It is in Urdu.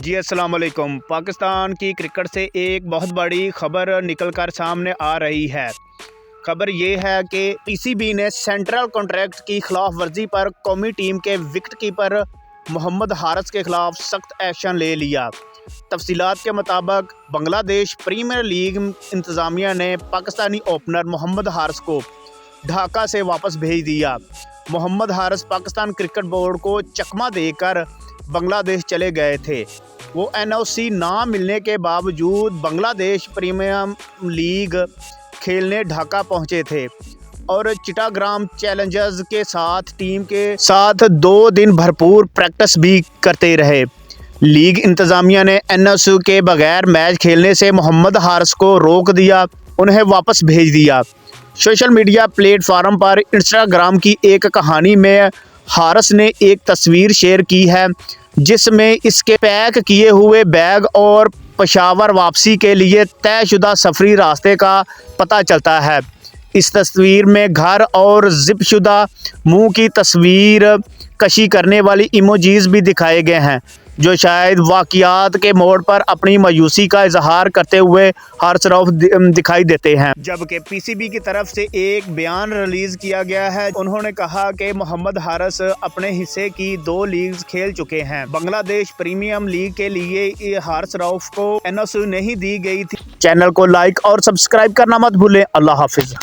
جی السلام علیکم۔ پاکستان کی کرکٹ سے ایک بہت بڑی خبر نکل کر سامنے آ رہی ہے۔ خبر یہ ہے کہ پی سی بی نے سینٹرل کانٹریکٹ کی خلاف ورزی پر قومی ٹیم کے وکٹ کیپر محمد حارث کے خلاف سخت ایکشن لے لیا۔ تفصیلات کے مطابق بنگلہ دیش پریمیئر لیگ انتظامیہ نے پاکستانی اوپنر محمد حارث کو ڈھاکہ سے واپس بھیج دیا۔ محمد حارث پاکستان کرکٹ بورڈ کو چکمہ دے کر بنگلہ دیش چلے گئے تھے۔ وہ این او سی نہ ملنے کے باوجود بنگلہ دیش پریمیئر لیگ کھیلنے ڈھاکہ پہنچے تھے اور چٹاگرام چیلنجرز کے ساتھ ٹیم کے ساتھ 2 دن بھرپور پریکٹس بھی کرتے رہے۔ لیگ انتظامیہ نے این او سی کے بغیر میچ کھیلنے سے محمد حارث کو روک دیا، انہیں واپس بھیج دیا۔ سوشل میڈیا پلیٹ فارم پر انسٹاگرام کی ایک کہانی میں حارث نے ایک تصویر شیئر کی ہے جس میں اس کے پیک کیے ہوئے بیگ اور پشاور واپسی کے لیے طے شدہ سفری راستے کا پتہ چلتا ہے۔ اس تصویر میں گھر اور زپ شدہ منہ کی تصویر کشی کرنے والی ایموجیز بھی دکھائے گئے ہیں جو شاید واقعات کے موڑ پر اپنی مایوسی کا اظہار کرتے ہوئے حارث رؤف دکھائی دیتے ہیں۔ جبکہ پی سی بی کی طرف سے ایک بیان ریلیز کیا گیا ہے۔ انہوں نے کہا کہ محمد حارث اپنے حصے کی 2 لیگز کھیل چکے ہیں۔ بنگلہ دیش پریمیئر لیگ کے لیے حارث رؤف کو این او سی نہیں دی گئی تھی۔ چینل کو لائک اور سبسکرائب کرنا مت بھولیں۔ اللہ حافظ۔